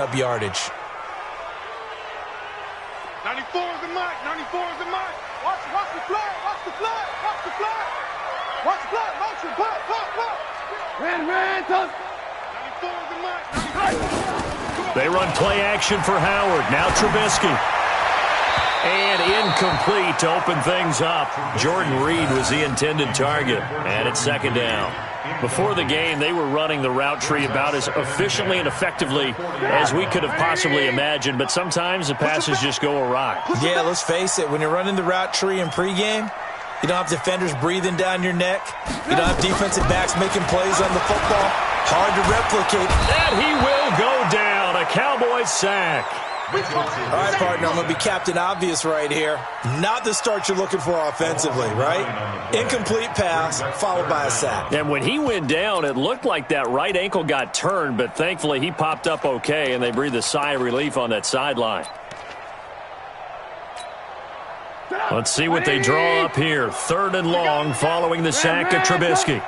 up yardage. 94 is the mark. 94 is the mark. Watch the flag. Watch the flag. Watch the flag. Watch the flag. Motion. Pull. Ran. Touch. 94 is the mark. They run play action for Howard. Now Trubisky. And incomplete to open things up. Jordan Reed was the intended target. And it's second down. Before the game, they were running the route tree about as efficiently and effectively as we could have possibly imagined, but sometimes the passes just go awry. Yeah, let's face it, when you're running the route tree in pregame, you don't have defenders breathing down your neck. You don't have defensive backs making plays on the football. Hard to replicate. And he will go down. A Cowboys sack. All right, partner, I'm going to be Captain Obvious right here. Not the start you're looking for offensively, right? Incomplete pass, followed by a sack. And when he went down, it looked like that right ankle got turned, but thankfully he popped up okay, and they breathed a sigh of relief on that sideline. Let's see what they draw up here. 3rd and long following the sack of Trubisky.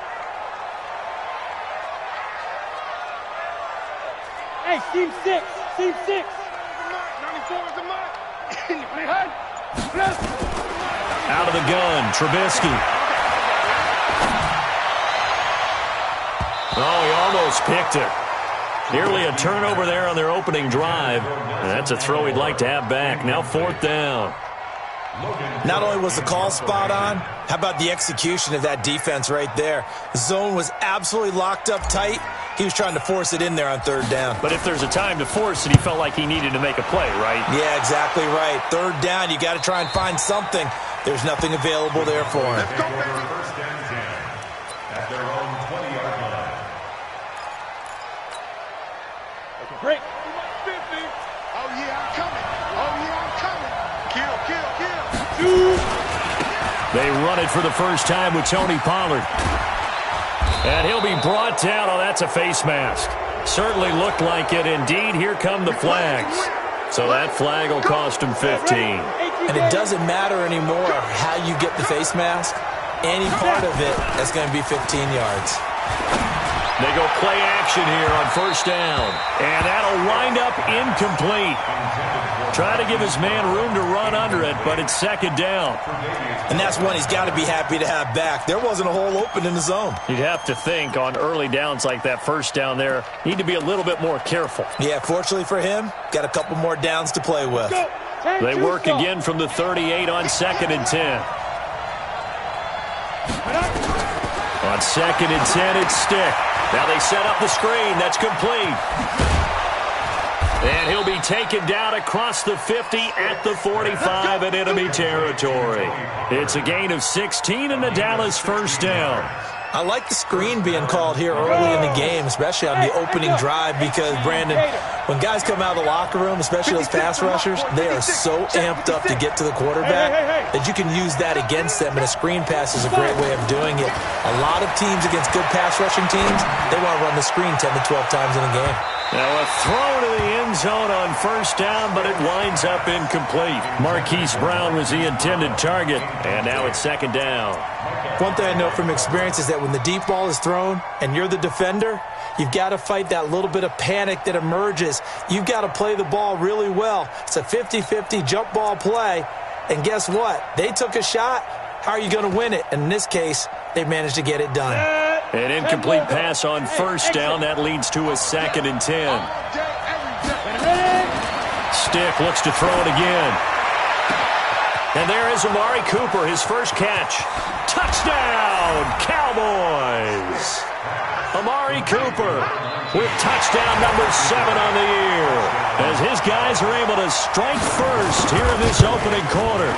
Hey, Team 6. Out of the gun, Trubisky. Oh, he almost picked it. Nearly a turnover there on their opening drive. And that's a throw he'd like to have back. Now 4th down. Not only was the call spot on, how about the execution of that defense right there? The zone was absolutely locked up tight. He was trying to force it in there on 3rd down. But if there's a time to force it, he felt like he needed to make a play, right? Yeah, exactly right. 3rd down, you got to try and find something. There's nothing available there for him. First down 10 at their own 20-yard line. Break. 50. Oh, yeah, I'm coming. Kill. They run it for the first time with Tony Pollard. And he'll be brought down. Oh, that's a face mask. Certainly looked like it. Indeed, here come the flags. So that flag will cost him 15. And it doesn't matter anymore how you get the face mask. Any part of it is going to be 15 yards. They go play action here on 1st down. And that'll wind up incomplete. Try to give his man room to run under it, but it's 2nd down. And that's one he's got to be happy to have back. There wasn't a hole open in the zone. You'd have to think on early downs like that 1st down there, need to be a little bit more careful. Yeah, fortunately for him, got a couple more downs to play with. They work again from the 38 on 2nd and 10. On 2nd and 10, it's Stick. Now they set up the screen. That's complete. And he'll be taken down across the 50 at the 45 in enemy territory. It's a gain of 16 and the Dallas 1st down. I like the screen being called here early in the game, especially on the opening drive, because, Brandon, when guys come out of the locker room, especially those pass rushers, they are so amped up to get to the quarterback that you can use that against them, and a screen pass is a great way of doing it. A lot of teams against good pass rushing teams, they want to run the screen 10 to 12 times in a game. Now a throw to the end zone on 1st down, but it winds up incomplete. Marquise Brown was the intended target, and now it's 2nd down. One thing I know from experience is that when the deep ball is thrown and you're the defender, you've got to fight that little bit of panic that emerges. You've got to play the ball really well. It's a 50-50 jump ball play, and guess what? They took a shot. How are you going to win it? And in this case, they managed to get it done. An incomplete pass on 1st down. That leads to a 2nd and 10. Stick looks to throw it again. And there is Amari Cooper, his first catch. Touchdown, Cowboys! Amari Cooper with touchdown number 7 on the year, as his guys are able to strike first here in this opening quarter.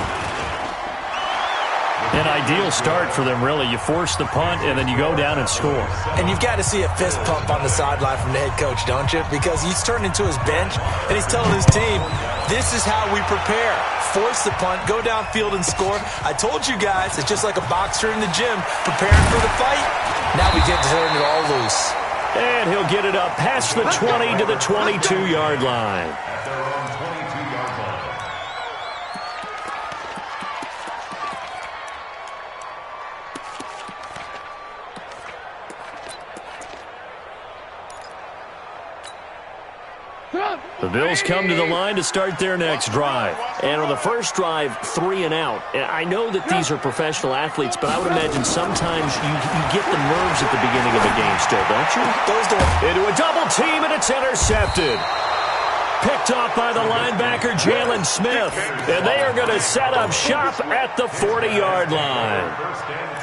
An ideal start for them, really. You force the punt, and then you go down and score. And you've got to see a fist pump on the sideline from the head coach, don't you? Because he's turned into his bench, and he's telling his team, this is how we prepare. Force the punt, go downfield and score. I told you guys, it's just like a boxer in the gym preparing for the fight. Now we get to turn it all loose. And he'll get it up past the 20 to the 22-yard line. At their own 22-yard line. Come on. The Bills come to the line to start their next drive. And on the first drive, 3 and out. I know that these are professional athletes, but I would imagine sometimes you get the nerves at the beginning of a game still, don't you? Those don't. Into a double team, and it's intercepted. Picked off by the linebacker, Jalen Smith. And they are going to set up shop at the 40-yard line.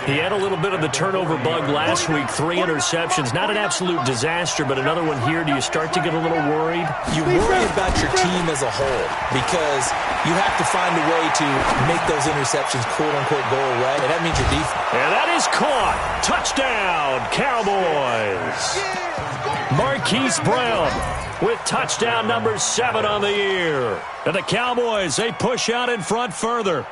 He had a little bit of the turnover bug last week, 3 interceptions. Not an absolute disaster, but another one here. Do you start to get a little worried? You worry about your team as a whole because you have to find a way to make those interceptions, quote-unquote, go away, and that means your defense. And that is caught. Touchdown, Cowboys. Marquise Brown with touchdown number 7 on the year. And the Cowboys, they push out in front further.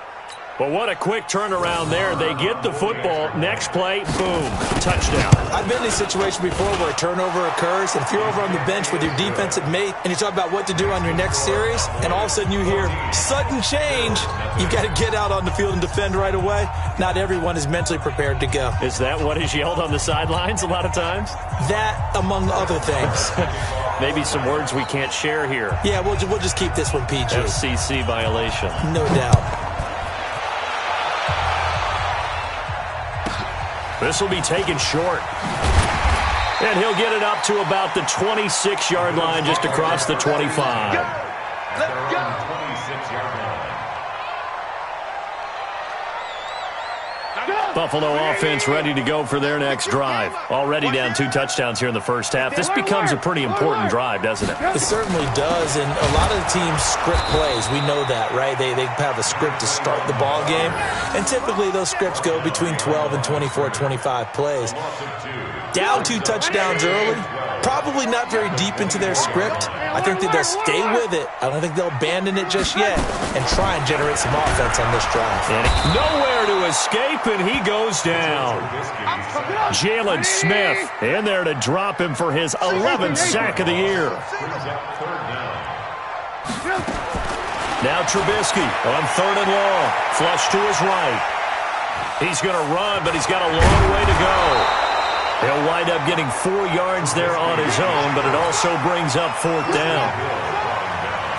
But what a quick turnaround there. They get the football. Next play, boom, touchdown. I've been in a situation before where a turnover occurs, and if you're over on the bench with your defensive mate and you talk about what to do on your next series, and all of a sudden you hear sudden change, you've got to get out on the field and defend right away. Not everyone is mentally prepared to go. Is that what is yelled on the sidelines a lot of times? That, among other things. Maybe some words we can't share here. Yeah, we'll just keep this one PG. FCC violation. No doubt. This will be taken short. And he'll get it up to about the 26-yard line, just across the 25. Let's go. 26-yard line. Buffalo offense ready to go for their next drive. Already down 2 touchdowns here in the first half. This becomes a pretty important drive, doesn't it? It certainly does, and a lot of the teams script plays. We know that, right? They have a script to start the ball game, and typically those scripts go between 12 and 24, 25 plays. Down 2 touchdowns early, probably not very deep into their script. I think that they'll stay with it. I don't think they'll abandon it just yet and try and generate some offense on this drive. And nowhere to escape, and he goes down. Jalen Smith in there to drop him for his 11th sack of the year. Now Trubisky on 3rd and long. Flush to his right. He's going to run, but he's got a long way to go. He'll wind up getting 4 yards there on his own, but it also brings up 4th down.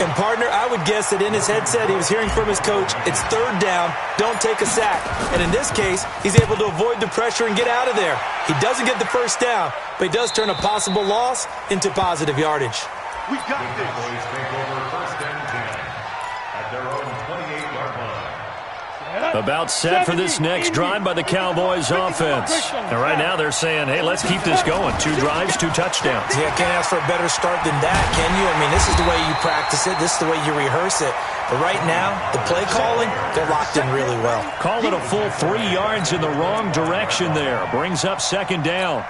And, partner, I would guess that in his headset he was hearing from his coach, it's 3rd down, don't take a sack. And in this case, he's able to avoid the pressure and get out of there. He doesn't get the 1st down, but he does turn a possible loss into positive yardage. We got this. Boys take over 1st and 10 at their own 28-yard line. About set for this next drive by the Cowboys offense. And right now they're saying, hey, let's keep this going. 2 drives, 2 touchdowns. Yeah, can't ask for a better start than that, can you? I mean, this is the way you practice it. This is the way you rehearse it. But right now, the play calling, they're locked in really well. Call it a full 3 yards in the wrong direction there. Brings up 2nd down.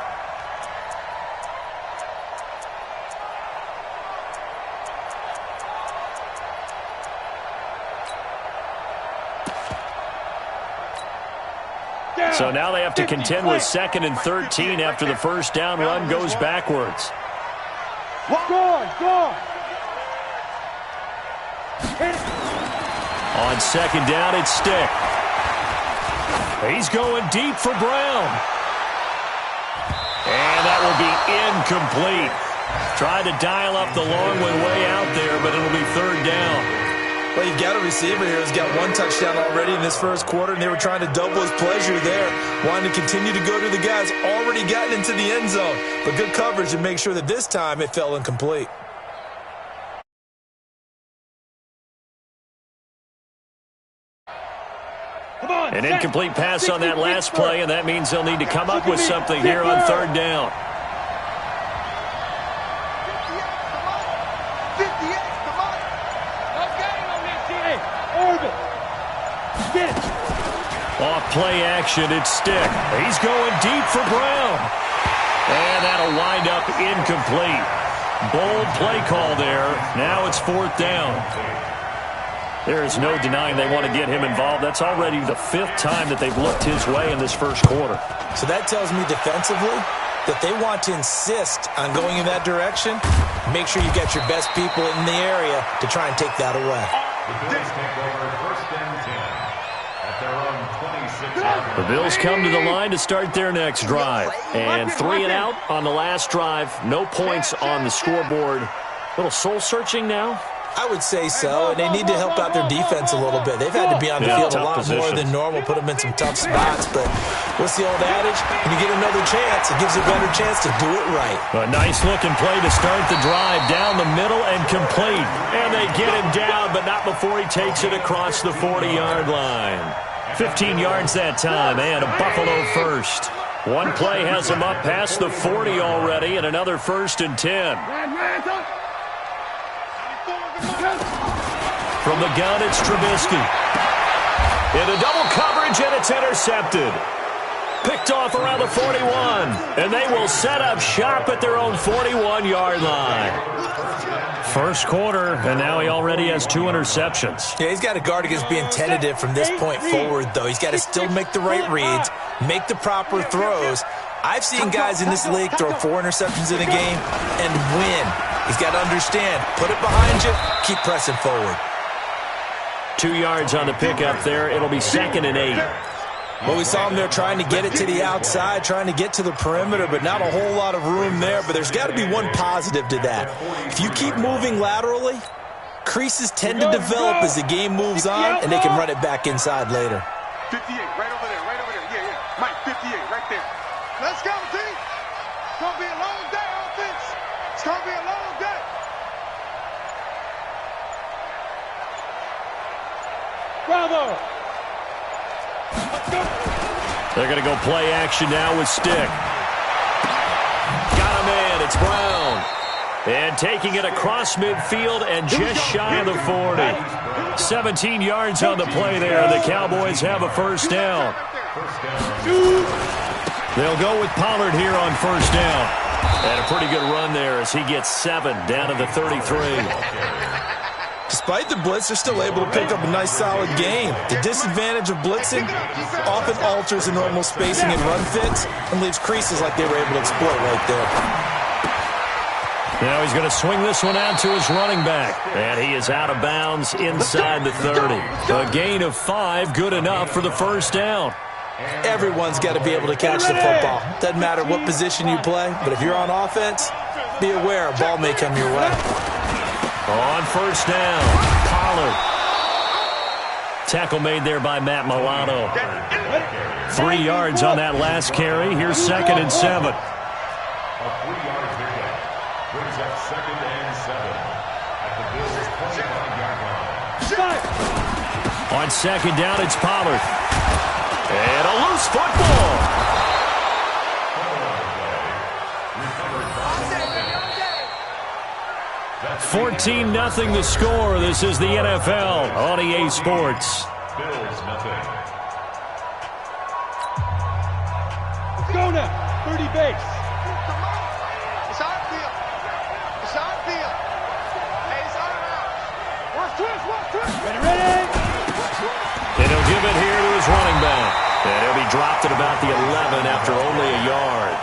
So now they have to contend with 2nd and 13 after the 1st down run goes backwards. On 2nd down, it's Stick. He's going deep for Brown. And that will be incomplete. Tried to dial up the long one way out there, but it'll be 3rd down. Well, you've got a receiver here who's got 1 touchdown already in this 1st quarter, and they were trying to double his pleasure there, wanting to continue to go to the guys already gotten into the end zone. But good coverage to make sure that this time it fell incomplete. An incomplete pass on that last play, and that means they'll need to come up with something here on 3rd down. Off play action, it's Stick. He's going deep for Brown. And that'll wind up incomplete. Bold play call there. Now it's 4th down. There is no denying they want to get him involved. That's already the 5th time that they've looked his way in this 1st quarter. So that tells me defensively that they want to insist on going in that direction. Make sure you get your best people in the area to try and take that away. The Bills take over 1st and 10 at their own 26-yard line. The Bills come to the line to start their next drive. And 3 and out on the last drive. No points on the scoreboard. Little soul-searching now? I would say so, and they need to help out their defense a little bit. They've had to be on the field a lot more than normal, put them in some tough spots. But what's the old adage? When you get another chance, it gives you a better chance to do it right. A nice-looking play to start the drive down the middle and complete. And they get him down, but not before he takes it across the 40-yard line. 15 yards that time, and a Buffalo first. One play has him up past the 40 already, and another 1st and 10. From the gun, it's Trubisky. Into double coverage, and it's intercepted. Picked off around the 41. And they will set up shop at their own 41-yard line. First quarter, and now he already has 2 interceptions. Yeah, he's got to guard against being tentative from this point forward, though. He's got to still make the right reads, make the proper throws. I've seen guys in this league throw 4 interceptions in a game and win. He's got to understand, put it behind you, keep pressing forward. 2 yards on the pickup there. It'll be 2nd and 8. Well, we saw him there trying to get it to the outside, trying to get to the perimeter, but not a whole lot of room there. But there's got to be one positive to that. If you keep moving laterally, creases tend to develop as the game moves on, and they can run it back inside later. 58, right over there, right over there. Yeah, yeah. Mike, 58, right there. Let's go, team. It's going to be a long day, offense. It's going to be a long day. Bravo. They're going to go play action now with Stick. Got a man. It's Brown. And taking it across midfield and just shy of the 40. 17 yards on the play there. The Cowboys have a 1st down. They'll go with Pollard here on 1st down. And a pretty good run there as he gets 7 down to the 33. Despite the blitz, they're still able to pick up a nice, solid game. The disadvantage of blitzing often alters the normal spacing and run fits and leaves creases like they were able to exploit right there. Now he's going to swing this one out to his running back. And he is out of bounds inside the 30. A gain of 5, good enough for the 1st down. Everyone's got to be able to catch the football. Doesn't matter what position you play, but if you're on offense, be aware a ball may come your way. On 1st down, Pollard. Tackle made there by Matt Milano. 3 yards on that last carry. Here's 2nd and 7. A 3-yard pickup brings up 2nd and 7 at the Bills' 25-yard line. On 2nd down, it's Pollard. And a loose football. 14-0 the score. This is the NFL on EA Sports. Bills nothing. Let's go now. 30 base. It's our field. It's our field. Hey, it's our house. Watch twist. Ready. And he'll give it here to his running back. And he'll be dropped at about the 11 after only a yard.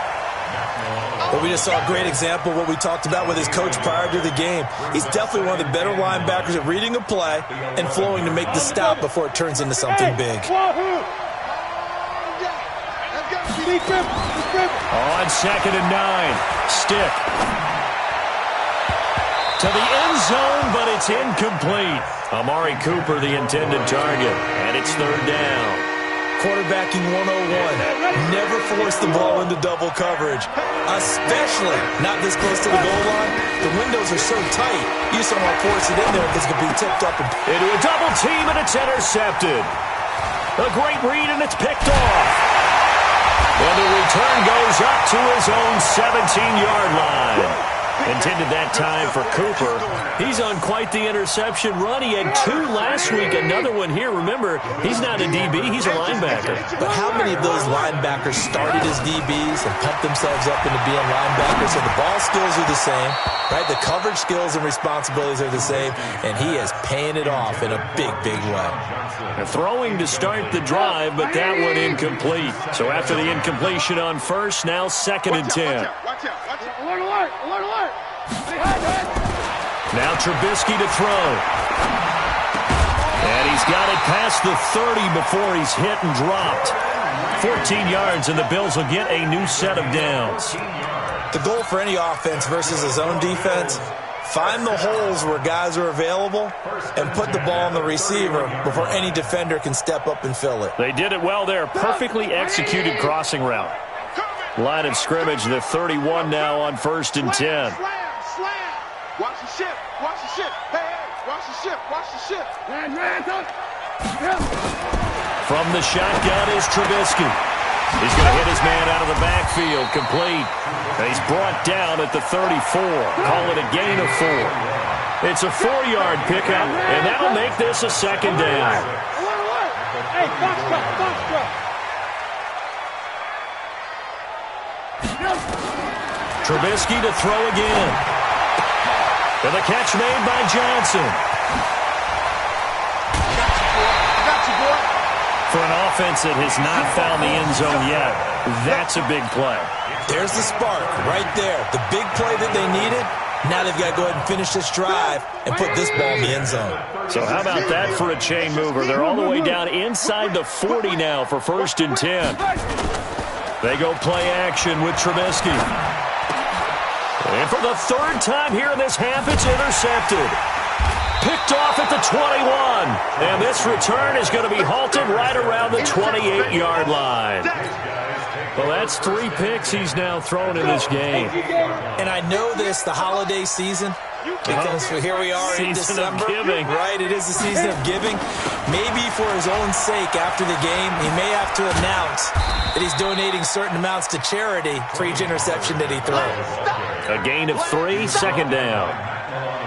But we just saw a great example of what we talked about with his coach prior to the game. He's definitely one of the better linebackers at reading a play and flowing to make the stop before it turns into something big. On 2nd and 9, Stick. To the end zone, but it's incomplete. Amari Cooper, the intended target, and it's 3rd down. Quarterbacking 101. Never force the ball into double coverage, especially not this close to the goal line. The windows are so tight, you just don't want to force it in there because it could be tipped up. Into a double team, and it's intercepted. A great read, and it's picked off. And the return goes up to his own 17-yard line. Intended that time for Cooper. He's on quite the interception run. He had 2 last week, another one here. Remember, he's not a DB, he's a linebacker. But how many of those linebackers started as DBs and pumped themselves up into being linebackers? So the ball skills are the same, right? The coverage skills and responsibilities are the same, and he is paying it off in a big, big way. Throwing to start the drive, but that one incomplete. So after the incompletion on 1st, now 2nd and 10. Watch out. Alert. Now Trubisky to throw. And he's got it past the 30 before he's hit and dropped. 14 yards, and the Bills will get a new set of downs. The goal for any offense versus his own defense, Find the holes where guys are available and put the ball on the receiver before any defender can step up and fill it. They did it well there. Perfectly executed crossing route. Line of scrimmage, the 31 now on 1st and 10. Watch the ship. Watch the ship. Hey, watch the ship. Watch the ship. From the shotgun is Trubisky. He's going to hit his man out of the backfield. Complete. He's brought down at the 34. Call it a gain of 4. It's a 4-yard pickup, and that'll make this a 2nd down. Hey, box truck. Trubisky to throw again. And the catch made by Johnson. Got you, boy. For an offense that has not found the end zone yet, that's a big play. There's the spark right there. The big play that they needed. Now they've got to go ahead and finish this drive and put this ball in the end zone. So how about that for a chain mover? They're all the way down inside the 40 now for 1st and 10. They go play action with Trubisky. And for the 3rd time here in this half, it's intercepted. Picked off at the 21. And this return is going to be halted right around the 28-yard line. Well, that's 3 picks he's now thrown in this game. And I know this, the holiday season, because here we are in December. Season of giving. Right, it is the season of giving. Maybe for his own sake after the game, he may have to announce that he's donating certain amounts to charity for each interception that he throws. A gain of 3, 2nd down.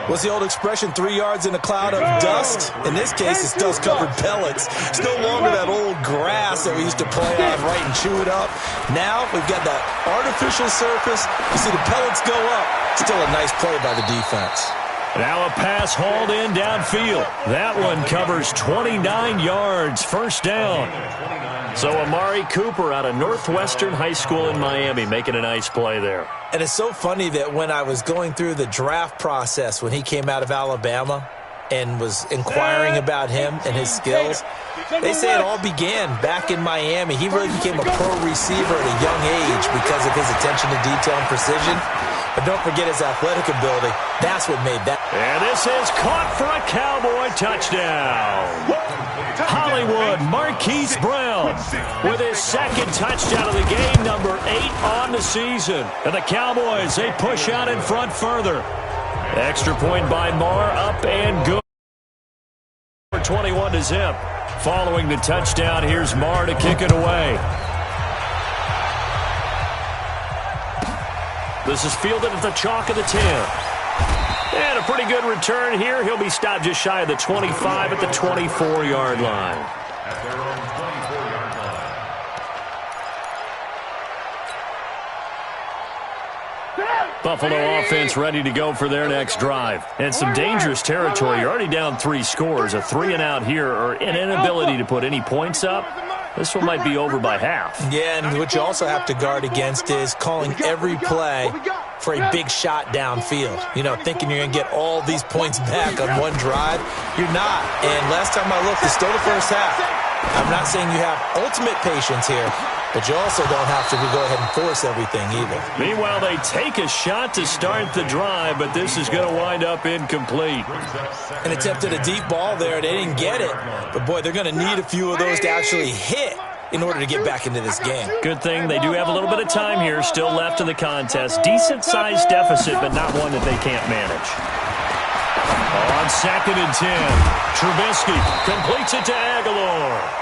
What's the old expression, 3 yards in a cloud of dust? In this case, it's dust-covered pellets. It's no longer that old grass that we used to play on, right, and chew it up. Now we've got that artificial surface. You see the pellets go up. Still a nice play by the defense. Now a pass hauled in downfield. That one covers 29 yards, 1st down. So Amari Cooper out of Northwestern High School in Miami making a nice play there. And it's so funny that when I was going through the draft process when he came out of Alabama and was inquiring about him and his skills, they say it all began back in Miami. He really became a pro receiver at a young age because of his attention to detail and precision. But don't forget his athletic ability. That's what made that. And this is caught for a Cowboy touchdown. Hollywood Marquise Brown with his 2nd touchdown of the game, number 8 on the season. And the Cowboys, they push out in front further. Extra point by Marr, up and good. 21 to zip. Following the touchdown, here's Marr to kick it away. This is fielded at the chalk of the 10. And a pretty good return here. He'll be stopped just shy of the 25 at the 24-yard line. At their own 24-yard line. Buffalo offense ready to go for their next drive. And some dangerous territory. You're already down 3 scores. A 3-and-out here or an inability to put any points up. This one might be over by half. Yeah, and what you also have to guard against is calling every play for a big shot downfield. You know, thinking you're going to get all these points back on one drive. You're not. And last time I looked, it's still the first half. I'm not saying you have ultimate patience here, but you also don't have to go ahead and force everything either. Meanwhile, they take a shot to start the drive, but this is going to wind up incomplete. And attempted a deep ball there. They didn't get it. But, boy, they're going to need a few of those to actually hit in order to get back into this game. Good thing they do have a little bit of time here still left in the contest. Decent-sized deficit, but not one that they can't manage. On 2nd and 10, Trubisky completes it to Aguilar.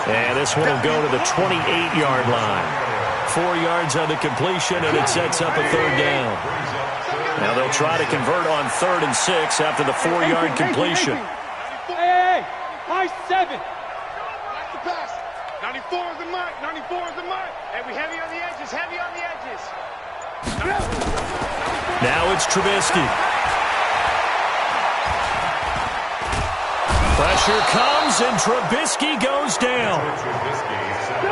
And this one will go to the 28-yard line. 4 yards on the completion, and it sets up a 3rd down. Now they'll try to convert on 3rd and 6 after the 4-yard completion. Hey, high 7. That's the pass. 94 is the mark. 94 is the mark. Hey, we heavy on the edges. Heavy on the edges. Now it's Trubisky. Pressure comes, and Trubisky goes down.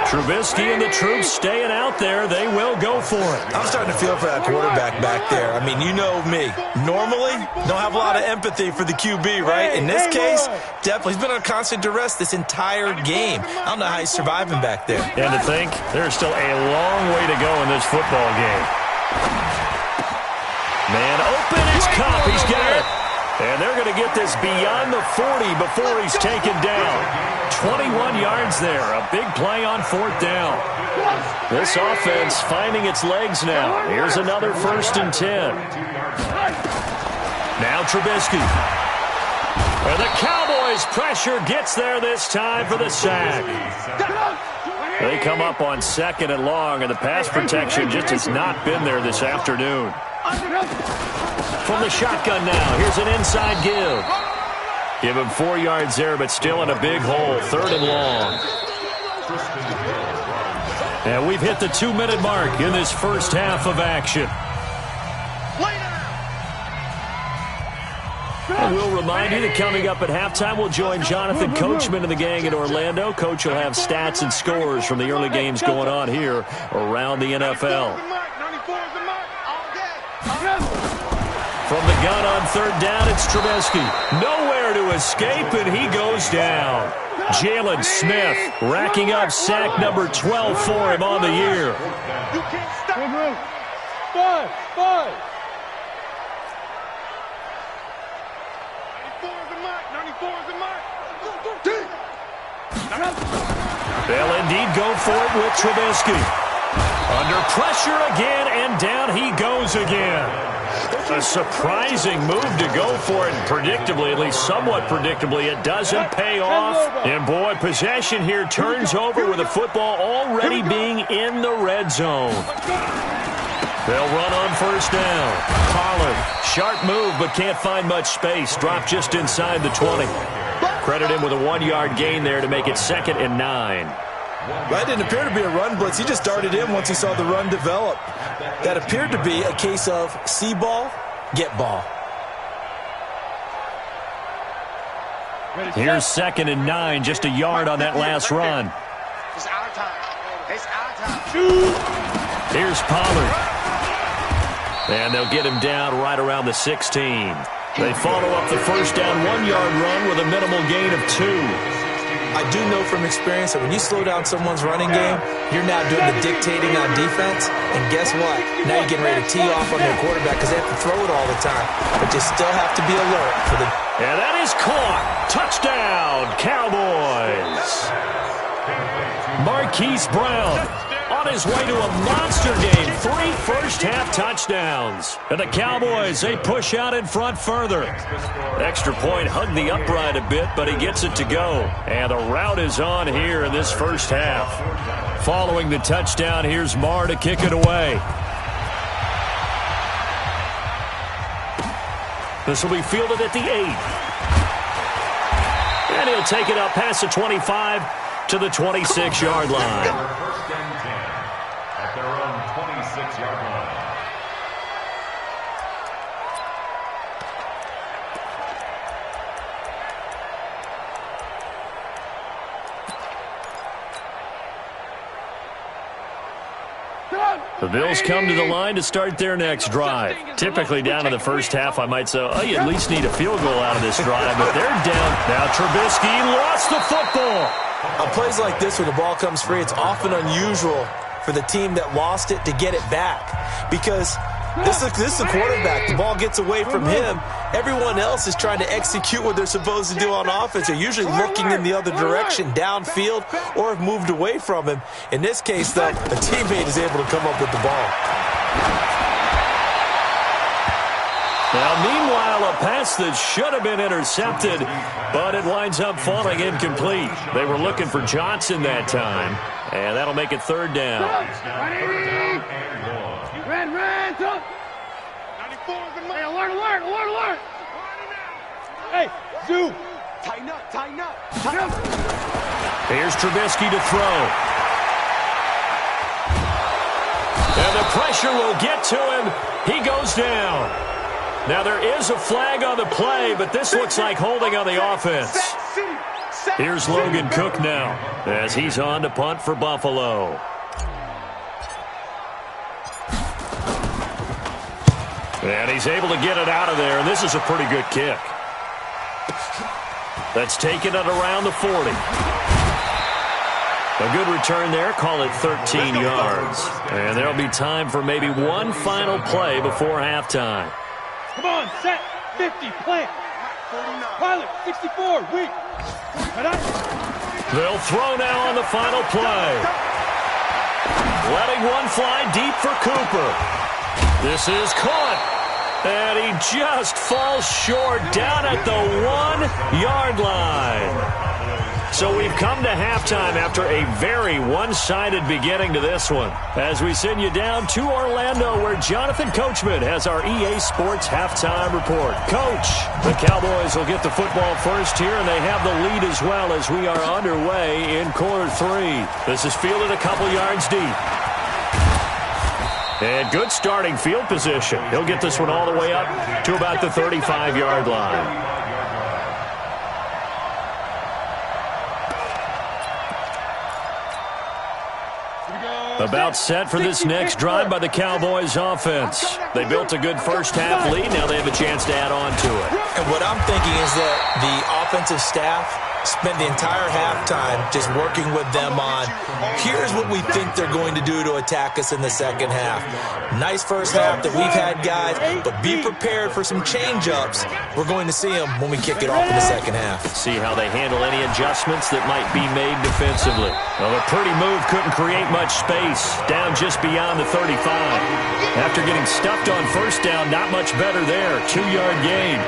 Trubisky and the troops staying out there. They will go for it. I'm starting to feel for that quarterback back there. I mean, you know me. Normally, don't have a lot of empathy for the QB, right? In this case, definitely. He's been on constant duress this entire game. I don't know how he's surviving back there. And to think, there's still a long way to go in this football game. Man open, it's Cup. He's got it. And they're going to get this beyond the 40 before he's taken down. 21 yards there. A big play on 4th down. This offense finding its legs now. Here's another 1st and 10. Now Trubisky. And the Cowboys' pressure gets there this time for the sack. They come up on 2nd and long, and the pass protection just has not been there this afternoon. From the shotgun now, here's an inside give. Give him 4 yards there, but still in a big hole. 3rd and long. And we've hit the 2-minute mark in this first half of action. And we'll remind you that coming up at halftime, we'll join Jonathan Coachman and the gang in Orlando. Coach will have stats and scores from the early games going on here around the NFL. From the gun on 3rd down, it's Trubisky. Nowhere to escape, and he goes down. Jalen Smith racking up sack number 12 for him on the year. You can't stop. 5. 94 is the mark. They'll indeed go for it with Trubisky. Under pressure again, and down he goes again. A surprising move to go for it, and predictably, at least somewhat predictably, it doesn't pay off. And boy, possession here turns over with the football already being in the red zone. They'll run on 1st down. Pollard, sharp move, but can't find much space. Dropped just inside the 20. Credit him with a 1-yard gain there to make it 2nd and 9. That didn't appear to be a run blitz. He just darted in once he saw the run develop. That appeared to be a case of see ball, get ball. Here's 2nd and 9, just a yard on that last run. It's our time. It's our time. Here's Pollard. And they'll get him down right around the 16. They follow up the 1st down 1-yard run with a minimal gain of 2. I do know from experience that when you slow down someone's running game, you're now doing the dictating on defense. And guess what? Now you're getting ready to tee off on their quarterback because they have to throw it all the time. But you still have to be alert for the... And that is caught. Touchdown, Cowboys. Marquise Brown on his way to a monster game. 3 first-half touchdowns. And the Cowboys, they push out in front further. Extra point hugged the upright a bit, but he gets it to go. And the route is on here in this first half. Following the touchdown, here's Marr to kick it away. This will be fielded at the 8. And he'll take it up past the 25 to the 26-yard line. At their own 26-yard line. The Bills come to the line to start their next drive. Typically down in the first half, I might say, oh, you at least need a field goal out of this drive, but they're down. Now Trubisky lost the football. On plays like this, when the ball comes free, it's often unusual for the team that lost it to get it back. Because this is the quarterback. The ball gets away from him. Everyone else is trying to execute what they're supposed to do on offense. They're usually looking in the other direction, downfield, or have moved away from him. In this case, though, a teammate is able to come up with the ball. Now, meanwhile, a pass that should have been intercepted, but it winds up falling incomplete. They were looking for Johnson that time, and that'll make it 3rd down. Red, 94 is the mark. Hey, alert. Hey, Zoo. Tighten up. Here's Trubisky to throw. And the pressure will get to him. He goes down. Now, there is a flag on the play, but this looks like holding on the offense. Here's Logan Cook now as he's on to punt for Buffalo. And he's able to get it out of there, and this is a pretty good kick. That's taken it around the 40. A good return there, call it 13 yards. And there'll be time for maybe one final play before halftime. Come on, set. 50, plant. 49. Pilot, 64, weak. They'll throw now on the final play. Letting one fly deep for Cooper. This is caught. And he just falls short down at the 1-yard line. So we've come to halftime after a very one-sided beginning to this one. As we send you down to Orlando, where Jonathan Coachman has our EA Sports halftime report. Coach, the Cowboys will get the football first here, and they have the lead as well as we are underway in quarter 3. This is fielded a couple yards deep. And good starting field position. He'll get this one all the way up to about the 35-yard line. About set for this next drive by the Cowboys offense. They built a good first-half lead. Now they have a chance to add on to it. And what I'm thinking is that the offensive staff spent the entire halftime just working with them on, here's what we think they're going to do to attack us in the second half. Nice first half that we've had, guys, but be prepared for some change-ups. We're going to see them when we kick it off in the second half. See how they handle any adjustments that might be made defensively. Well, a pretty move couldn't create much space. Down just beyond the 35. After getting stuffed on first down, not much better there. 2-yard gain.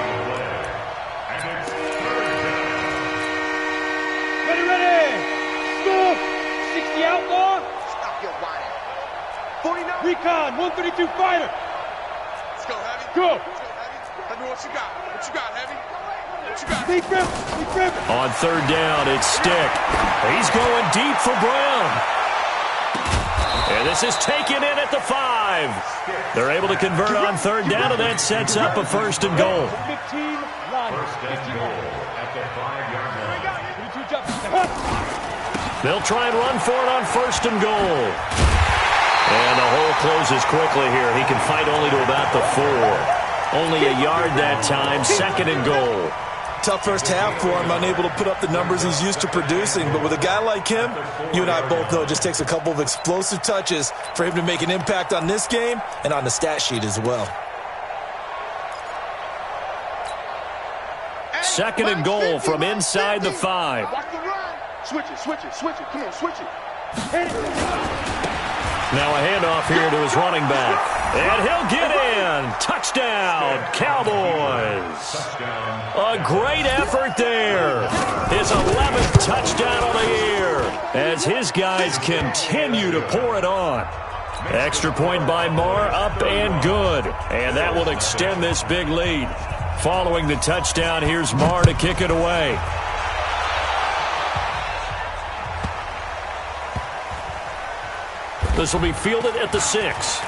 Outlaw. Stop your whining. 49. Recon, 132 fighter. Let's go, Heavy. Go. Let's go, Heavy. Let me know what you got. What you got, Heavy? What you got? Big rip. On third down, it's Stick. He's going deep for Brown. And this is taken in at the 5. They're able to convert on third down, and that sets up a first and goal. 15 line. First and goal at the 5-yard line. 22 jump. They'll try and run for it on first and goal. And the hole closes quickly here. He can fight only to about the 4. Only a yard that time, second and goal. Tough first half for him, unable to put up the numbers he's used to producing. But with a guy like him, you and I both know it just takes a couple of explosive touches for him to make an impact on this game and on the stat sheet as well. Second and goal from inside the 5. Switch it. Come on, switch it. Now a handoff here to his running back. And he'll get in. Touchdown, Cowboys. A great effort there. His 11th touchdown of the year as his guys continue to pour it on. Extra point by Marr, up and good. And that will extend this big lead. Following the touchdown, here's Marr to kick it away. This will be fielded at the 6.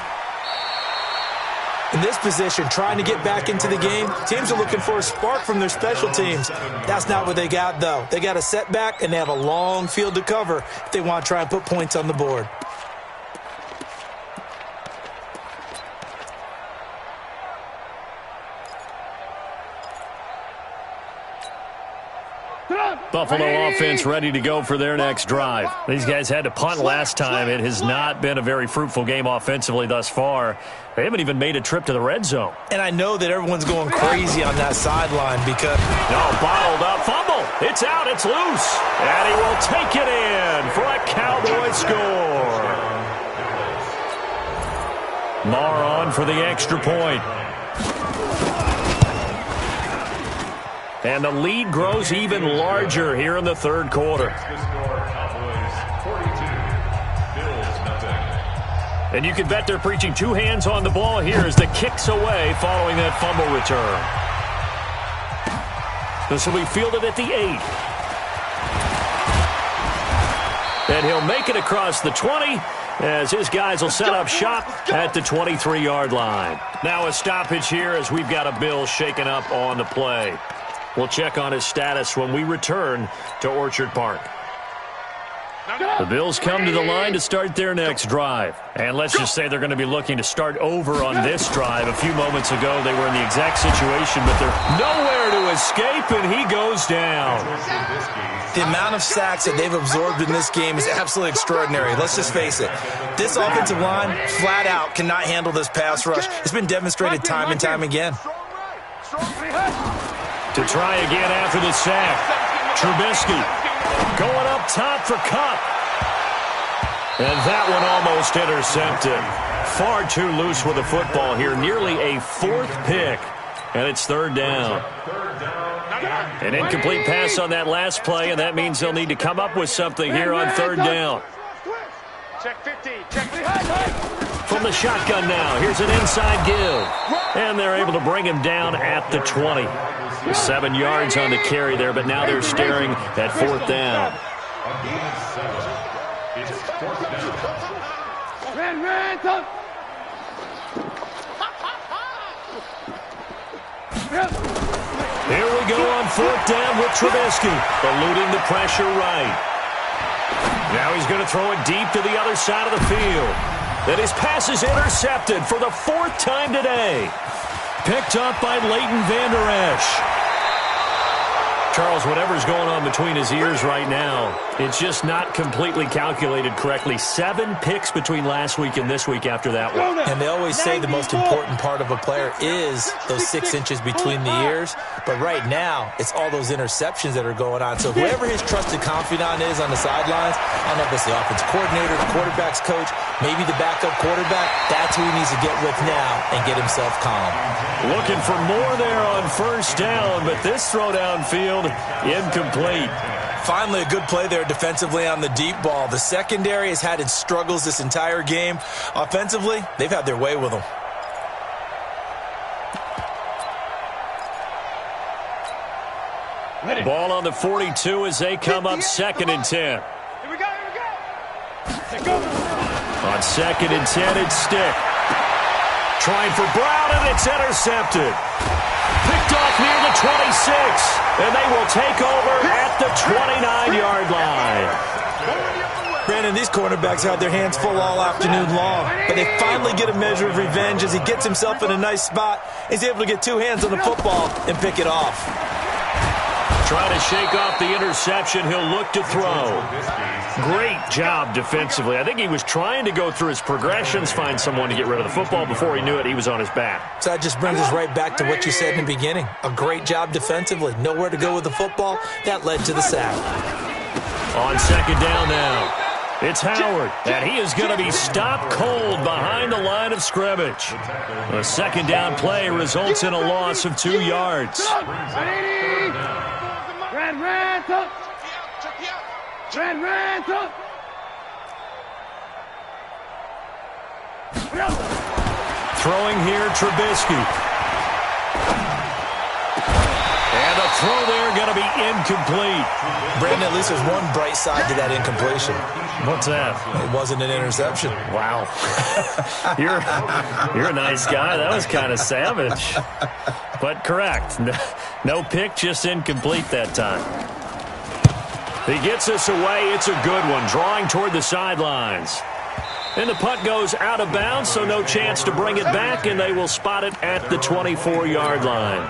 In this position, trying to get back into the game, teams are looking for a spark from their special teams. That's not what they got, though. They got a setback, and they have a long field to cover if they want to try and put points on the board. Buffalo offense ready to go for their next drive. These guys had to punt last time. It has not been a very fruitful game offensively thus far. They haven't even made a trip to the red zone. And I know that everyone's going crazy on that sideline because... No, bottled up. Fumble. It's out. It's loose. And he will take it in for a Cowboy score. Marr on for the extra point. And the lead grows even larger here in the third quarter. And you can bet they're preaching two hands on the ball here as the kick's away following that fumble return. This will be fielded at the 8. And he'll make it across the 20 as his guys will set up shop at the 23-yard line. Now a stoppage here as we've got a Bill shaken up on the play. We'll check on his status when we return to Orchard Park. The Bills come to the line to start their next drive. And let's just say they're going to be looking to start over on this drive. A few moments ago, they were in the exact situation, but they're nowhere to escape, and he goes down. The amount of sacks that they've absorbed in this game is absolutely extraordinary. Let's just face it. This offensive line, flat out, cannot handle this pass rush. It's been demonstrated time and time again. To try again after the sack. Trubisky going up top for Cup. And that one almost intercepted. Far too loose with the football here. Nearly a 4th pick. And it's 3rd down. An incomplete pass on that last play, and that means they'll need to come up with something here on 3rd down. Check 50. Check 50. From the shotgun now, here's an inside give. And they're able to bring him down at the 20. 7 yards on the carry there, but now they're staring at 4th down. Here we go on 4th down with Trubisky, eluding the pressure right. Now he's going to throw it deep to the other side of the field. Then his pass is intercepted for the 4th time today. Picked up by Leighton Vander Esch. Charles, whatever's going on between his ears right now, it's just not completely calculated correctly. 7 picks between last week and this week after that one. And they always say the most important part of a player is those 6 inches between the ears. But right now, it's all those interceptions that are going on. So whoever his trusted confidant is on the sidelines, I don't know if it's the offensive coordinator, the quarterback's coach, maybe the backup quarterback, that's who he needs to get with now and get himself calm. Looking for more there on 1st down, but this throw downfield, incomplete. Finally, a good play there defensively on the deep ball. The secondary has had its struggles this entire game. Offensively, they've had their way with them. Ball on the 42 as they come up 2nd and 10. Here we go. On 2nd and 10, it's Stick. Trying for Brown, and it's intercepted. Picked off near the 26, and they will take over at the 29-yard line. Brandon, these cornerbacks had their hands full all afternoon long, but they finally get a measure of revenge as he gets himself in a nice spot. He's able to get 2 hands on the football and pick it off. Trying to shake off the interception, he'll look to throw. Great job defensively. I think he was trying to go through his progressions, find someone to get rid of the football. Before he knew it, he was on his back. So that just brings us right back to what you said in the beginning. A great job defensively. Nowhere to go with the football. That led to the sack. On 2nd down now, it's Howard, and he is going to be stopped cold behind the line of scrimmage. A 2nd down play results in a loss of 2 yards. Throwing here, Trubisky. And the throw there going to be incomplete. Brandon, at least there's one bright side to that incompletion. What's that? It wasn't an interception. Wow. You're a nice guy. That was kind of savage. But correct. No pick, just incomplete that time. He gets us away. It's a good one. Drawing toward the sidelines. And the punt goes out of bounds, so no chance to bring it back, and they will spot it at the 24-yard line.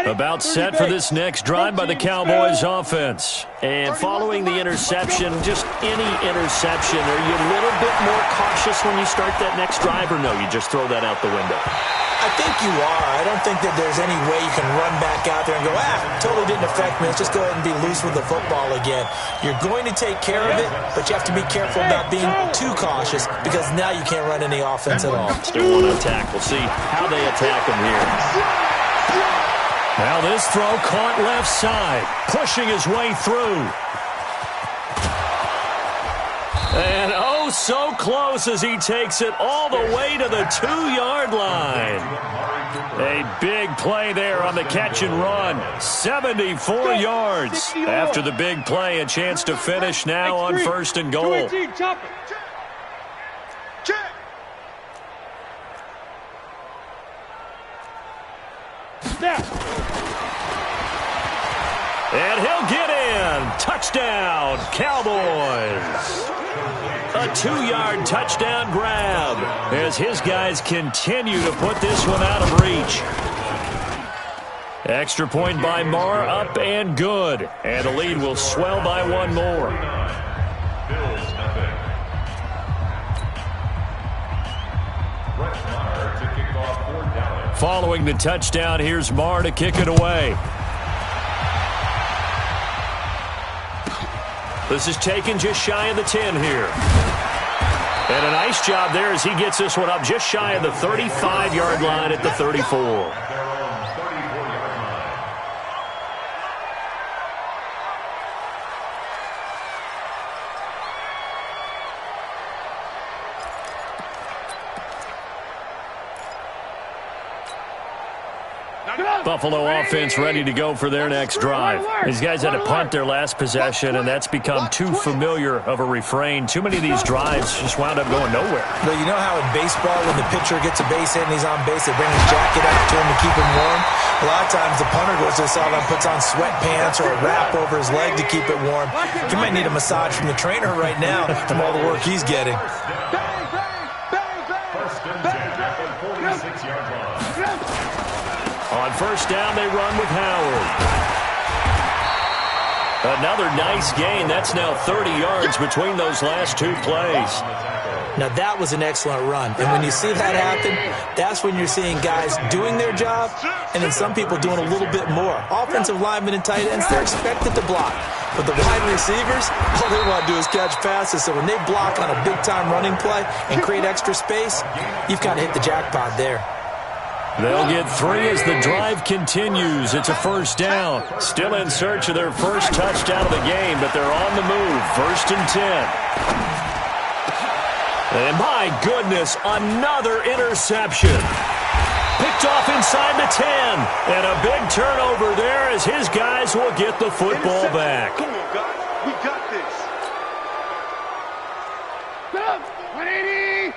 About set for this next drive by the Cowboys offense. And following the interception, just any interception, are you a little bit more cautious when you start that next drive, or no, you just throw that out the window? I think you are. I don't think that there's any way you can run back out there and go, totally didn't affect me. Let's just go ahead and be loose with the football again. You're going to take care of it, but you have to be careful about being too cautious because now you can't run any offense at all. Still want to attack. We'll see how they attack him here. Now this throw caught left side, pushing his way through. And oh, so close as he takes it all the way to the 2-yard line. A big play there on the catch and run. 74 yards. After the big play, a chance to finish now on 1st and goal. And he'll get in. Touchdown, Cowboys. A 2-yard touchdown grab as his guys continue to put this one out of reach. Extra point by Marr, up and good. And the lead will swell by one more. Bills nothing. Brett Maher to kick off for Dallas. Following the touchdown, here's Marr to kick it away. This is taken just shy of the 10 here. And a nice job there as he gets this one up just shy of the 35-yard line at the 34. Buffalo offense ready to go for their next drive. These guys had to punt their last possession, and that's become too familiar of a refrain. Too many of these drives just wound up going nowhere. Well, you know how in baseball, when the pitcher gets a base hit and he's on base, they bring his jacket out to him to keep him warm? A lot of times the punter goes to the sideline, puts on sweatpants or a wrap over his leg to keep it warm. He might need a massage from the trainer right now from all the work he's getting. First and 10 at the 46-yard line. On first down, they run with Howard. Another nice gain. That's now 30 yards between those last two plays. Now, that was an excellent run. And when you see that happen, that's when you're seeing guys doing their job and then some people doing a little bit more. Offensive linemen and tight ends, they're expected to block. But the wide receivers, all they want to do is catch passes. So when they block on a big-time running play and create extra space, you've kind of hit the jackpot there. They'll get 3 as the drive continues. It's a first down. Still in search of their first touchdown of the game, but they're on the move. First and 10. And my goodness, another interception. Picked off inside the 10. And a big turnover there as his guys will get the football back. Come on, guys. We got this. Stop. 180.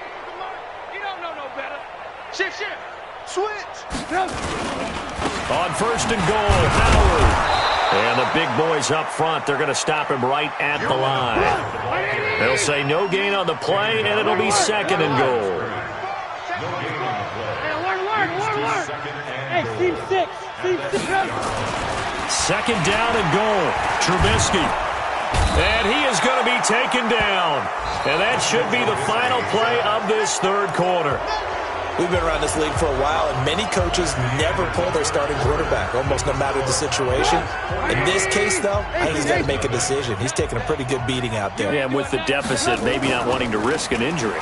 You don't know no better. Shift. Switch. On first and goal, Howard. And the big boys up front, they're going to stop him right at the line. They'll say no gain on the play, and it'll be second and goal. Hey, team 6. Second down and goal. Trubisky. And he is going to be taken down. And that should be the final play of this third quarter. We've been around this league for a while, and many coaches never pull their starting quarterback, almost no matter the situation. In this case, though, I think he's got to make a decision. He's taking a pretty good beating out there. Yeah, and with the deficit, maybe not wanting to risk an injury.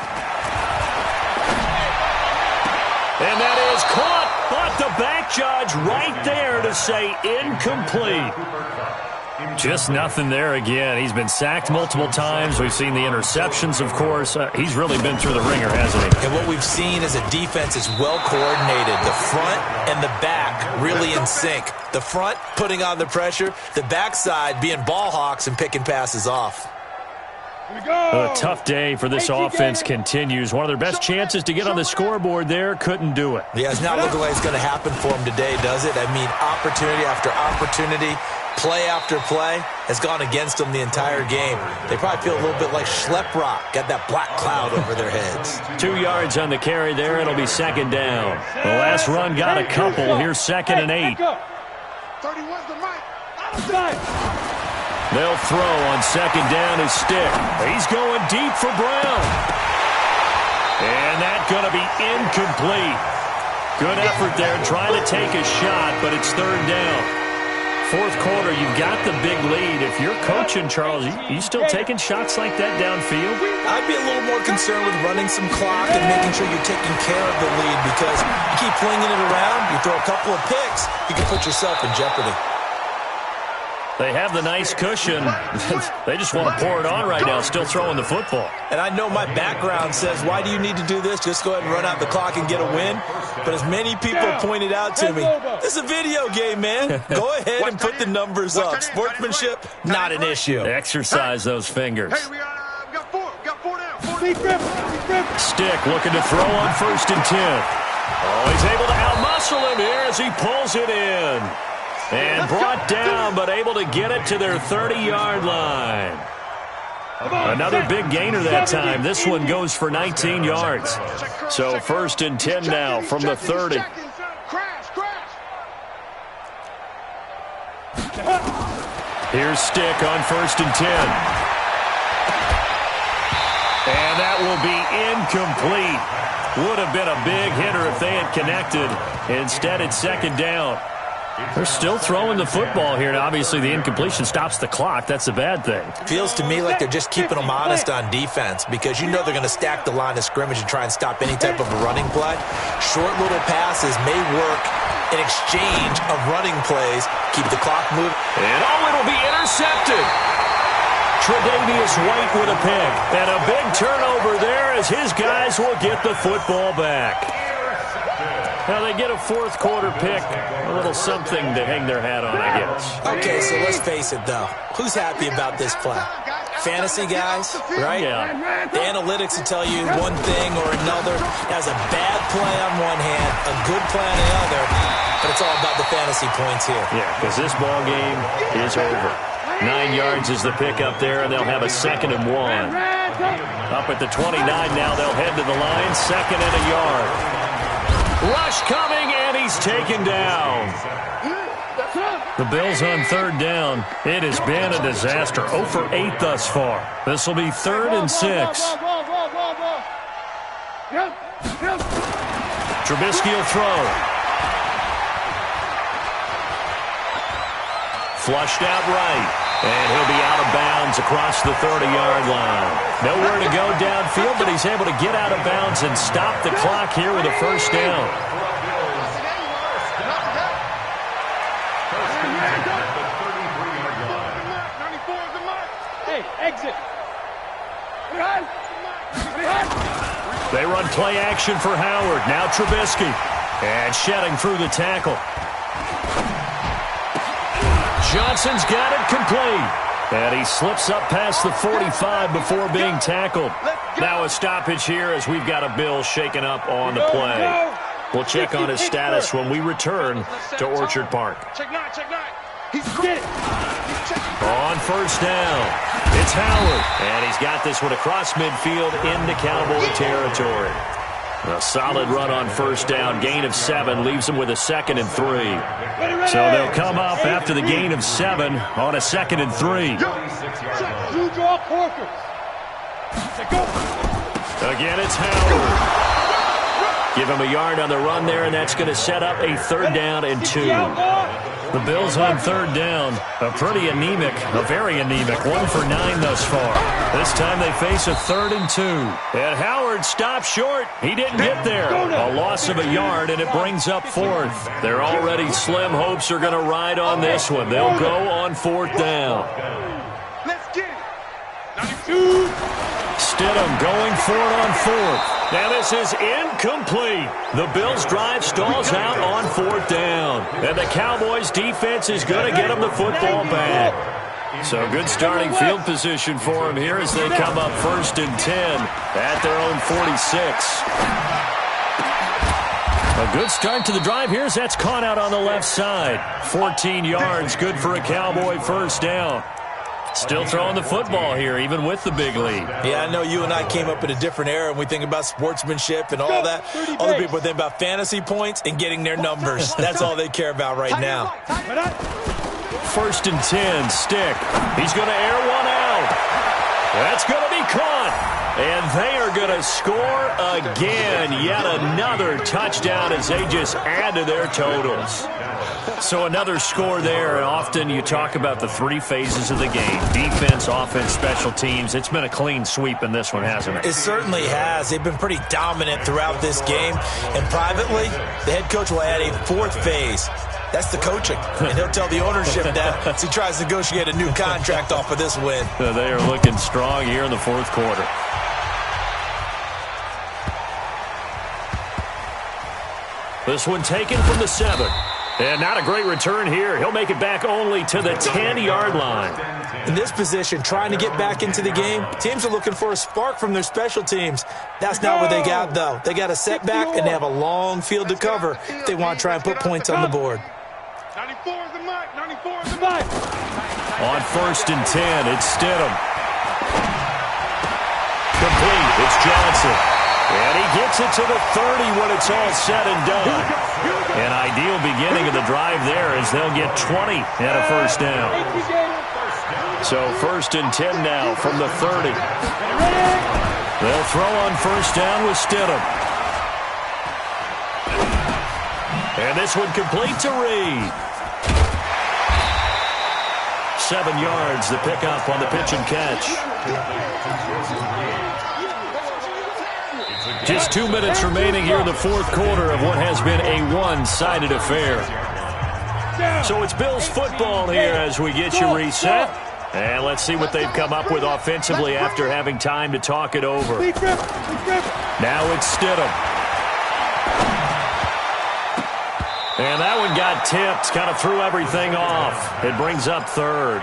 And that is caught, but the back judge right there to say incomplete. Just nothing there again. He's been sacked multiple times. We've seen the interceptions, of course. He's really been through the ringer, hasn't he? And what we've seen is a defense is well coordinated. The front and the back really in sync. The front putting on the pressure, the backside being ball hawks and picking passes off. A tough day for this offense continues. One of their best chances to get on the scoreboard there, couldn't do it. Yeah, it's not looking like it's going to happen for them today, does it? I mean, opportunity after opportunity, play after play has gone against them the entire game. They probably feel a little bit like Schlepp-Rock, got that black cloud over their heads. 2 yards on the carry there. It'll be second down. The last run got a couple. Here's second and 8. 31's the right. They'll throw on second down his stick. He's going deep for Brown. And that's going to be incomplete. Good effort there trying to take a shot, but it's third down. Fourth quarter, you've got the big lead. If you're coaching, Charles, you still taking shots like that downfield? I'd be a little more concerned with running some clock and making sure you're taking care of the lead, because you keep flinging it around, you throw a couple of picks, you can put yourself in jeopardy. They have the nice cushion. They just want to pour it on right now, still throwing the football. And I know my background says, why do you need to do this? Just go ahead and run out the clock and get a win. But as many people pointed out to me, this is a video game, man. Go ahead and put the numbers up. Sportsmanship, not an issue. Exercise those fingers. Hey, we got four. Got 4 down. Stick looking to throw on first and 10. Oh, he's able to outmuscle him here as he pulls it in. And brought down, but able to get it to their 30-yard line. Another big gainer that time. This one goes for 19 yards. So first and 10 now from the 30. Here's Stick on 1st and 10. And that will be incomplete. Would have been a big hitter if they had connected. Instead, it's 2nd down. They're still throwing the football here, and obviously the incompletion stops the clock. That's a bad thing. Feels to me like they're just keeping them honest on defense because you know they're going to stack the line of scrimmage and try and stop any type of a running play. Short little passes may work in exchange of running plays. Keep the clock moving. And it'll be intercepted. Tre'Davious White with a pick. And a big turnover there as his guys will get the football back. Now they get a 4th quarter pick. A little something to hang their hat on, I guess. Okay, so let's face it, though. Who's happy about this play? Fantasy guys, right? Yeah. The analytics will tell you one thing or another. That's a bad play on one hand, a good play on the other, but it's all about the fantasy points here. Yeah, because this ball game is over. 9 yards is the pick up there, and they'll have a 2nd and 1. Up at the 29 now, they'll head to the line, 2nd and a yard. Rush coming, and he's taken down. The Bills on 3rd down. It has been a disaster. 0 for 8 thus far. This will be 3rd and 6. Trubisky will throw. Flushed out right. And he'll be out of bounds across the 30-yard line. Nowhere to go downfield, but he's able to get out of bounds and stop the clock here with a 1st down. Hey, exit. They run play action for Howard. Now Trubisky. And shedding through the tackle. Johnson's got it complete. And he slips up past the 45 before being tackled. Now a stoppage here as we've got a Bill shaken up on the play. We'll check on his status when we return to Orchard Park. Check 9, check 9. On 1st down, it's Howard. And he's got this one across midfield into Cowboy territory. A solid run on 1st down. Gain of 7 leaves him with a 2nd and 3. So they'll come up after the gain of 7 on a 2nd and 3. Again, it's Howard. Give him a yard on the run there, and that's going to set up a 3rd down and 2. The Bills on 3rd down. A pretty anemic, a very anemic 1 for 9 thus far. This time they face a 3rd and 2. And Howard stops short. He didn't get there. A loss of a yard, and it brings up 4th. Their already slim hopes are going to ride on this one. They'll go on 4th down. Let's get it. 92. Stidham going for it on 4th. Now this is incomplete. The Bills' drive stalls out on 4th down. And the Cowboys' defense is going to get them the football back. So good starting field position for them here as they come up 1st and 10 at their own 46. A good start to the drive here as that's caught out on the left side. 14 yards, good for a Cowboy 1st down. Still throwing the football here, even with the big lead. Yeah, I know you and I came up in a different era, and we think about sportsmanship and all that. Other people think about fantasy points and getting their numbers. That's all they care about right now. 1st and 10, Stick. He's going to air one out. That's going to be caught. And they are going to score again. Yet another touchdown as they just add to their totals. So another score there, and often you talk about the 3 phases of the game. Defense, offense, special teams. It's been a clean sweep in this one, hasn't it? It certainly has. They've been pretty dominant throughout this game. And privately, the head coach will add a 4th phase. That's the coaching. And he'll tell the ownership that as he tries to negotiate a new contract off of this win. They are looking strong here in the 4th quarter. This one taken from the 7. And not a great return here. He'll make it back only to the 10-yard line. In this position, trying to get back into the game, teams are looking for a spark from their special teams. That's not what they got, though. They got a setback, and they have a long field to cover if they want to try and put points on the board. 94 is the mark. 94 is the mark. On 1st and 10, it's Stidham. Complete. It's Johnson. And he gets it to the 30 when it's all said and done. An ideal beginning of the drive there as they'll get 20 and a first down. So 1st and 10 now from the 30. They'll throw on first down with Stidham. And this one complete to Reed. 7 yards, the pickup on the pitch and catch. Just 2 minutes remaining here in the fourth quarter of what has been a one-sided affair. So it's Bills football here as we get you reset. And let's see what they've come up with offensively after having time to talk it over. Now it's Stidham. And that one got tipped, kind of threw everything off. It brings up 3rd.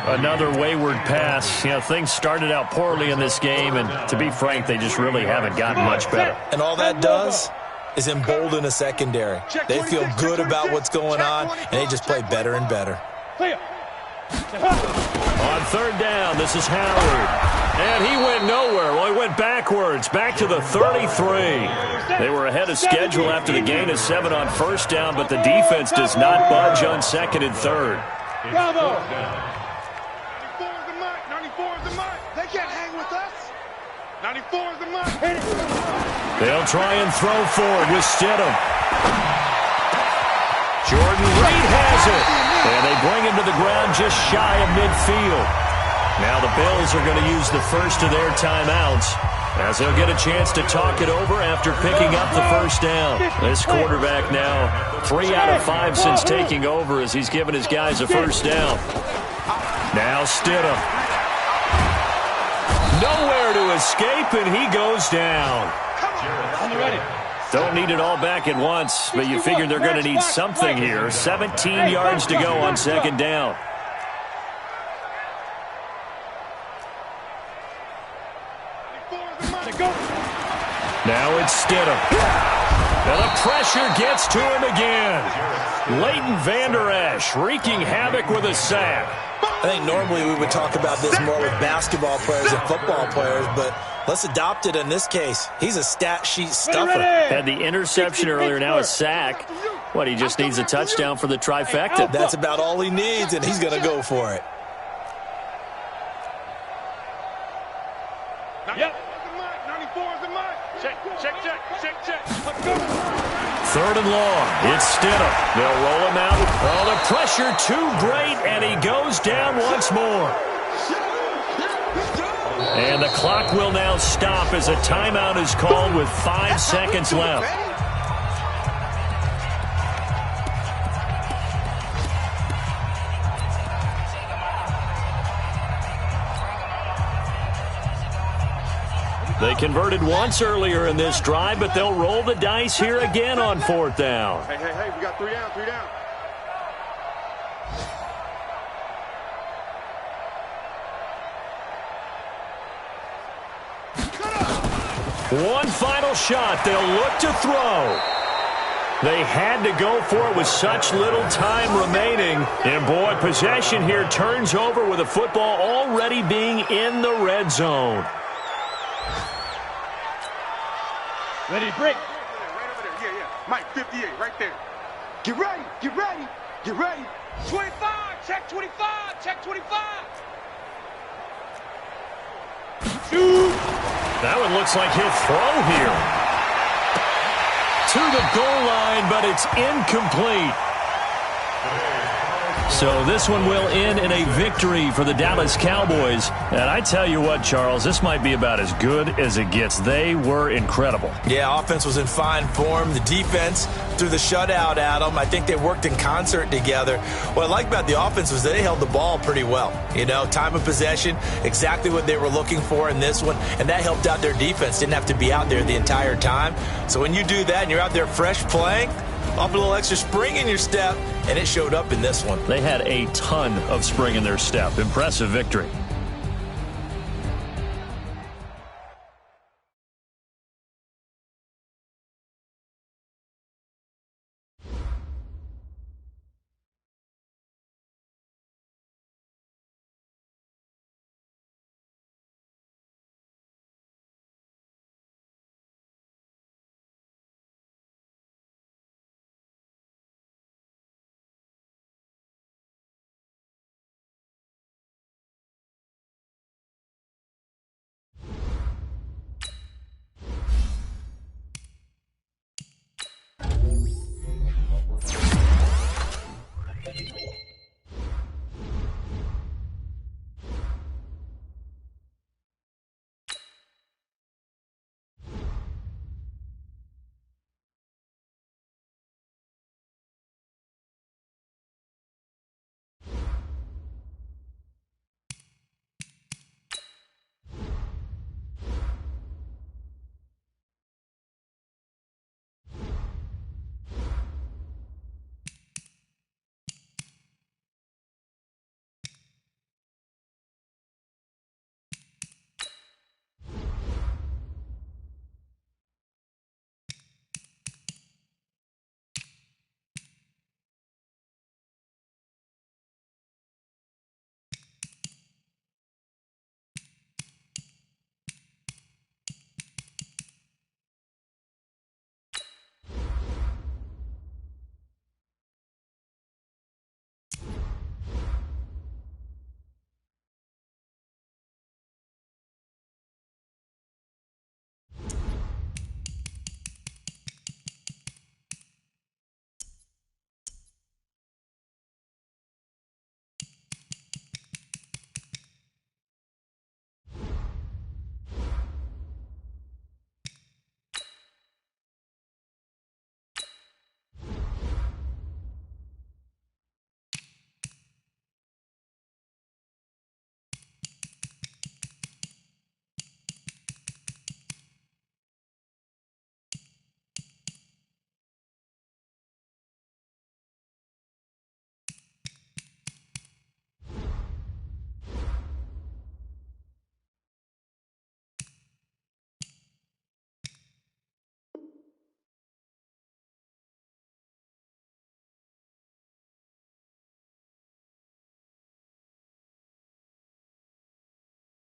Another wayward pass. You know, things started out poorly in this game, and to be frank, they just really haven't gotten much better. And all that does is embolden a secondary. They feel good about what's going on, and they just play better and better. On 3rd down, this is Howard. And he went nowhere. Well, he went backwards, back to the 33. They were ahead of schedule after the gain of 7 on first down, but the defense does not budge on 2nd and 3rd. 94 is the mark. 94 is the mark. They can't hang with us. 94 is the mark. They'll try and throw forward with Stidham. Jordan Reed has it. And they bring him to the ground just shy of midfield. Now the Bills are going to use the first of their timeouts as they'll get a chance to talk it over after picking up the first down. This quarterback now 3 out of 5 since taking over as he's given his guys a first down. Now Stidham. Nowhere to escape, and he goes down. Don't need it all back at once, but you figure they're going to need something here. 17 yards to go on 2nd down. Now it's Stidham. And the pressure gets to him again. Leighton Vander Esch wreaking havoc with a sack. I think normally we would talk about this more with basketball players and football players, but let's adopt it in this case. He's a stat sheet stuffer. Had the interception earlier, now a sack. What, he just needs a touchdown for the trifecta. That's about all he needs, and he's going to go for it. Yep. 94 is the mark. Check. 3rd and long. It's Stidham. They'll roll him out. Oh, the pressure too great, and he goes down once more. And the clock will now stop as a timeout is called with 5 seconds left. They converted once earlier in this drive, but they'll roll the dice here again on 4th down. Hey, we got 3 down, 3 down. One final shot. They'll look to throw. They had to go for it with such little time remaining. And, boy, possession here turns over with the football already being in the red zone. Ready to break. Right over there. Yeah. Mike, 58, right there. Get ready. 25, check 25, check 25. Shoot. That one looks like he'll throw here. To the goal line, but it's incomplete. So this one will end in a victory for the Dallas Cowboys. And I tell you what, Charles, this might be about as good as it gets. They were incredible. Yeah, offense was in fine form. The defense threw the shutout at them. I think they worked in concert together. What I like about the offense was they held the ball pretty well. You know, time of possession, exactly what they were looking for in this one. And that helped out their defense. Didn't have to be out there the entire time. So when you do that and you're out there fresh playing, off a little extra spring in your step, and it showed up in this one. They had a ton of spring in their step. Impressive victory.